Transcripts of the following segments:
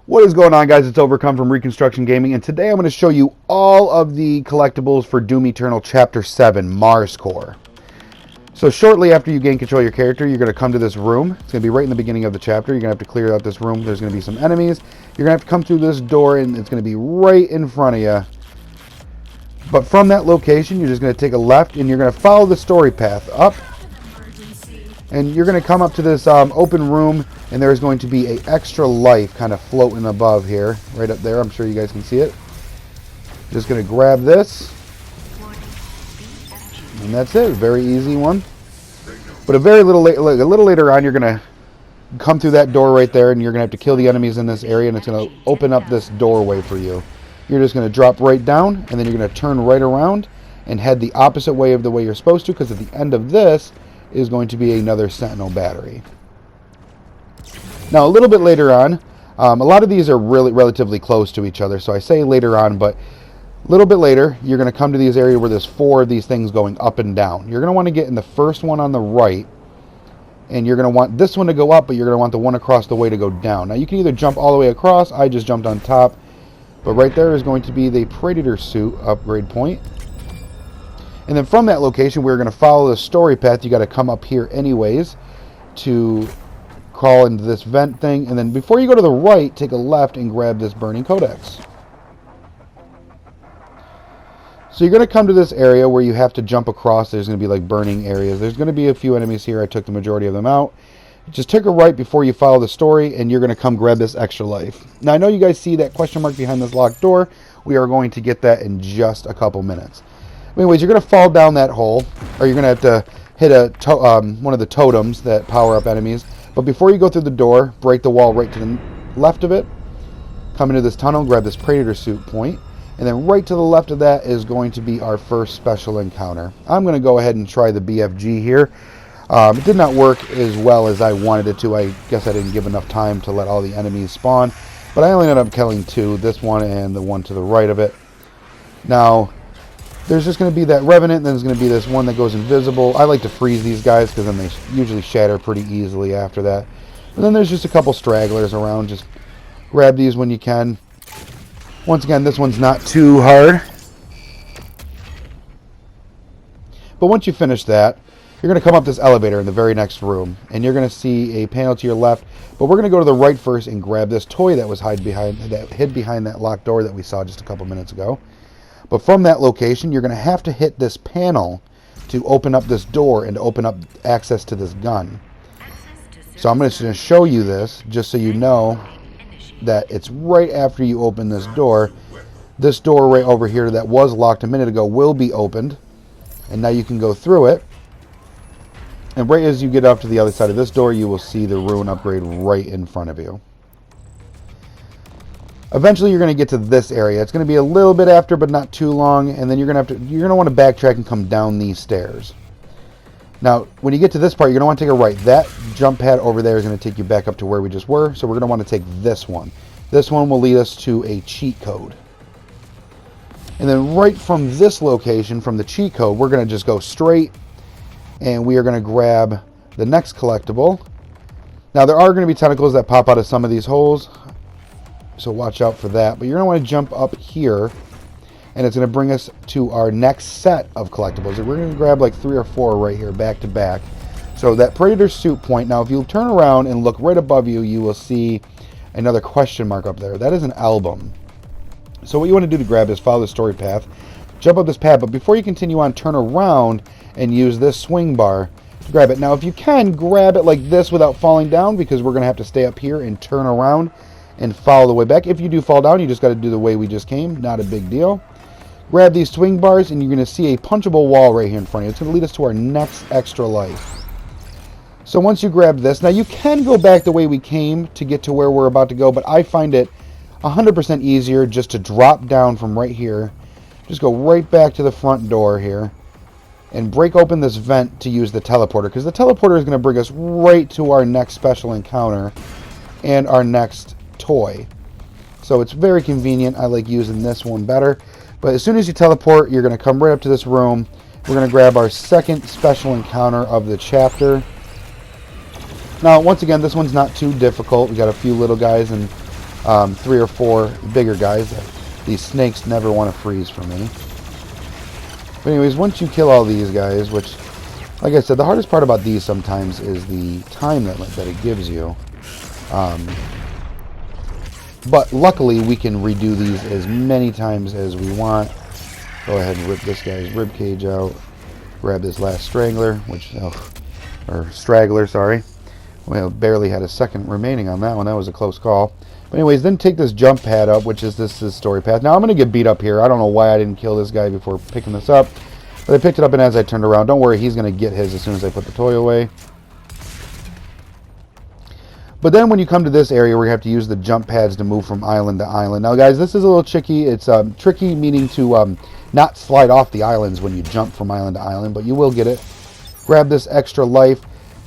What is going on, guys? It's Overcome from Reconstruction Gaming, and today I'm going to show you all of the collectibles for Doom Eternal Chapter 7, Mars Core. So shortly after you gain control of your character, you're going to come to this room. It's going to be right in the beginning of the chapter. You're going to have to clear out this room. There's going to be some enemies. You're going to have to come through this door, and it's going to be right in front of you. But from that location, you're just going to take a left, and you're going to follow the story path up. And you're going to come up to this open room, and there's going to be an extra life kind of floating above here, right up there. I'm sure you guys can see it. Just going to grab this, and that's it. Very easy one. But a little later on, you're going to come through that door right there, and you're going to have to kill the enemies in this area, and it's going to open up this doorway for you. You're just going to drop right down, and then you're going to turn right around and head the opposite way of the way you're supposed to, because at the end of this is going to be another Sentinel battery. Now, a little bit later on, a lot of these are relatively close to each other, so I say later on, but a little bit later, you're going to come to these areas where there's 4 of these things going up and down. You're going to want to get in the first one on the right, and you're going to want this one to go up, but you're going to want the one across the way to go down. Now, you can either jump all the way across. I just jumped on top, but right there is going to be the Predator suit upgrade point. And then from that location, we're going to follow the story path. You got to come up here anyways to crawl into this vent thing. And then before you go to the right, take a left and grab this burning codex. So you're going to come to this area where you have to jump across. There's going to be like burning areas. There's going to be a few enemies here. I took the majority of them out. Just take a right before you follow the story, and you're going to come grab this extra life. Now, I know you guys see that question mark behind this locked door. We are going to get that in just a couple minutes. Anyways, you're going to fall down that hole, or you're going to have to hit one of the totems that power up enemies. But before you go through the door, break the wall right to the left of it. Come into this tunnel, grab this Predator suit point. And then right to the left of that is going to be our first special encounter. I'm going to go ahead and try the BFG here. It did not work as well as I wanted it to. I guess I didn't give enough time to let all the enemies spawn. But I only ended up killing 2, this one and the one to the right of it. Now, there's just going to be that Revenant, and then there's going to be this one that goes invisible. I like to freeze these guys because then they usually shatter pretty easily after that. And then there's just a couple stragglers around. Just grab these when you can. Once again, this one's not too hard. But once you finish that, you're going to come up this elevator in the very next room, and you're going to see a panel to your left. But we're going to go to the right first and grab this toy that was hid behind that locked door that we saw just a couple minutes ago. But from that location, you're going to have to hit this panel to open up this door and to open up access to this gun. So I'm just going to show you this just so you know that it's right after you open this door. This door right over here that was locked a minute ago will be opened. And now you can go through it. And right as you get up to the other side of this door, you will see the ruin upgrade right in front of you. Eventually, you're going to get to this area. It's going to be a little bit after, but not too long. And then you're going to want to backtrack and come down these stairs. Now, when you get to this part, you're going to want to take a right. That jump pad over there is going to take you back up to where we just were. So we're going to want to take this one. This one will lead us to a cheat code. And then right from this location, from the cheat code, we're going to just go straight. And we are going to grab the next collectible. Now, there are going to be tentacles that pop out of some of these holes. So watch out for that. But you're going to want to jump up here, and it's going to bring us to our next set of collectibles. And we're going to grab like 3 or 4 right here, back to back. So that Predator suit point. Now, if you turn around and look right above you, you will see another question mark up there. That is an album. So what you want to do to grab is follow the story path. Jump up this path, but before you continue on, turn around and use this swing bar to grab it. Now, if you can, grab it like this without falling down, because we're going to have to stay up here and turn around and follow the way back. If you do fall down, you just got to do the way we just came. Not a big deal. Grab these swing bars, and you're going to see a punchable wall right here in front of you. It's going to lead us to our next extra life. So once you grab this, now you can go back the way we came to get to where we're about to go, but I find it 100% easier just to drop down from right here. Just go right back to the front door here and break open this vent to use the teleporter, because the teleporter is going to bring us right to our next special encounter and our next toy. So it's very convenient. I like using this one better. But as soon as you teleport, you're going to come right up to this room. We're going to grab our second special encounter of the chapter. Now, once again, this one's not too difficult. We got a few little guys, and 3 or 4 bigger guys. These snakes never want to freeze for me. But anyways, once you kill all these guys, which, like I said, the hardest part about these sometimes is the time that it gives you. But luckily, we can redo these as many times as we want. Go ahead and rip this guy's rib cage out. Grab this last strangler, or straggler, sorry. Well, barely had a second remaining on that one. That was a close call. But anyways, then take this jump pad up, which is this story path. Now, I'm going to get beat up here. I don't know why I didn't kill this guy before picking this up. But I picked it up, and as I turned around, don't worry, he's going to get his as soon as I put the toy away. But then when you come to this area, we're going to have to use the jump pads to move from island to island. Now, guys, this is a little tricky. It's tricky, meaning to not slide off the islands when you jump from island to island, but you will get it. Grab this extra life.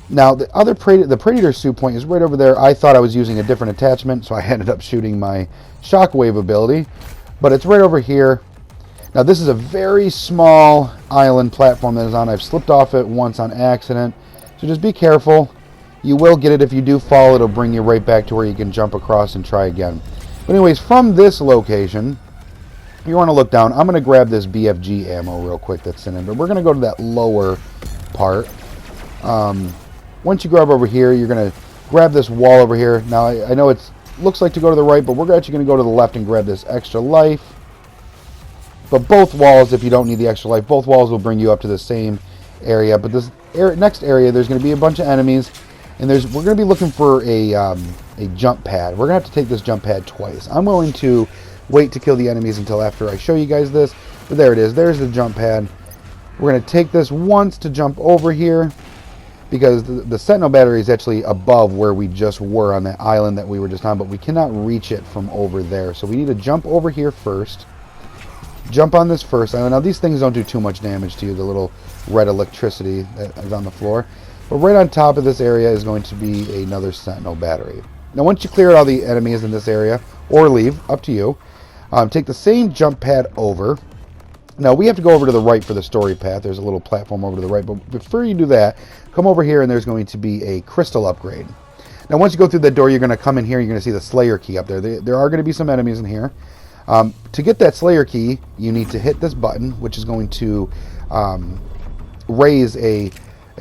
Now, the Predator suit point is right over there. I thought I was using a different attachment, so I ended up shooting my shockwave ability. But it's right over here. Now, this is a very small island platform that is on. I've slipped off it once on accident, so just be careful. You will get it. If you do fall, it'll bring you right back to where you can jump across and try again. But anyways, from this location, you want to look down. I'm going to grab this BFG ammo real quick that's in it, but we're going to go to that lower part. Once you grab over here, you're going to grab this wall over here. Now, I know it looks like to go to the right, but we're actually going to go to the left and grab this extra life. But both walls, if you don't need the extra life, both walls will bring you up to the same area. But this next area, there's going to be a bunch of enemies, and we're going to be looking for a jump pad. We're going to have to take this jump pad twice. I'm willing to wait to kill the enemies until after I show you guys this. But there it is. There's the jump pad. We're going to take this once to jump over here, because the Sentinel battery is actually above where we just were on that island that we were just on, but we cannot reach it from over there. So we need to jump over here first. Jump on this first island. Now, these things don't do too much damage to you, the little red electricity that is on the floor. But right on top of this area is going to be another Sentinel battery. Now, once you clear all the enemies in this area, or leave, up to you, take the same jump pad over. Now, we have to go over to the right for the story path. There's a little platform over to the right. But before you do that, come over here, and there's going to be a crystal upgrade. Now, once you go through that door, you're going to come in here. You're going to see the Slayer key up there. There are going to be some enemies in here. To get that Slayer key, you need to hit this button, which is going to raise a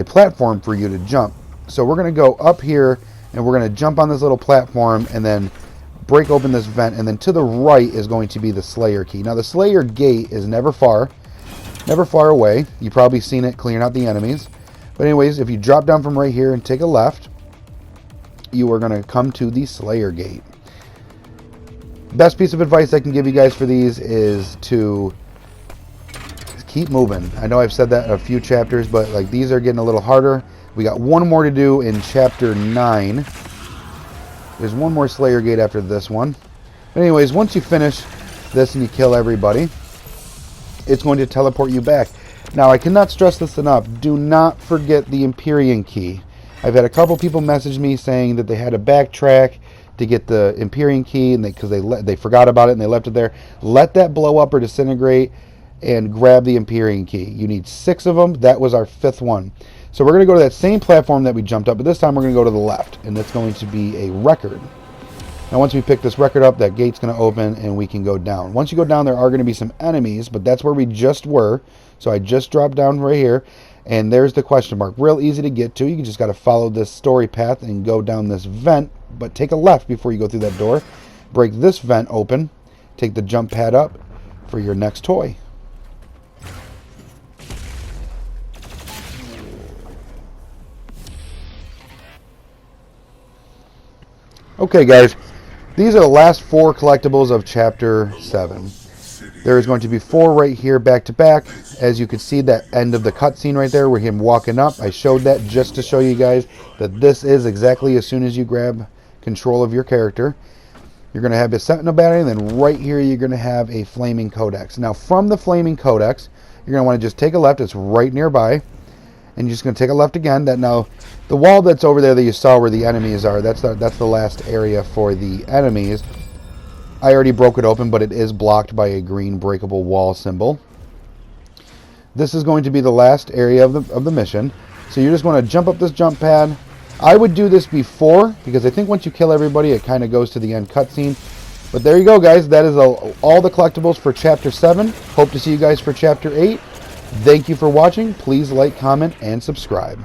platform for you to jump. So we're going to go up here, and we're going to jump on this little platform, and then break open this vent, and then to the right is going to be the Slayer key. Now, the Slayer gate is never far away. You've probably seen it clearing out the enemies. But anyways, if you drop down from right here and take a left, you are going to come to the Slayer gate. Best piece of advice I can give you guys for these is to keep moving. I know I've said that in a few chapters, but like these are getting a little harder. We got one more to do in chapter 9. There's one more Slayer gate after this one. But anyways, once you finish this and you kill everybody, it's going to teleport you back. Now, I cannot stress this enough. Do not forget the Empyrean key. I've had a couple people message me saying that they had to backtrack to get the Empyrean key, and because they forgot about it and they left it there. Let that blow up or disintegrate and grab the Empyrean key. You need 6 of them. That was our 5th one. So we're going to go to that same platform that we jumped up, but this time we're going to go to the left, and it's going to be a record. Now, once we pick this record up, that gate's going to open, and we can go down. Once you go down, there are going to be some enemies, but that's where we just were. So I just dropped down right here, and there's the question mark. Real easy to get to. You just got to follow this story path and go down this vent, but take a left before you go through that door. Break this vent open. Take the jump pad up for your next toy. Okay, guys, these are the last 4 collectibles of Chapter 7. There is going to be 4 right here back to back. As you can see, that end of the cutscene right there, where him walking up. I showed that just to show you guys that this is exactly as soon as you grab control of your character. You're going to have a Sentinel battery, and then right here you're going to have a Flaming Codex. Now, from the Flaming Codex, you're going to want to just take a left. It's right nearby. And you're just going to take a left again. Now, the wall that's over there that you saw where the enemies are, that's the last area for the enemies. I already broke it open, but it is blocked by a green breakable wall symbol. This is going to be the last area of the mission. So you're just going to jump up this jump pad, I would do this before, because I think once you kill everybody, it kind of goes to the end cutscene. But there you go, guys. That is all the collectibles for Chapter 7. Hope to see you guys for Chapter 8. Thank you for watching. Please like, comment, and subscribe.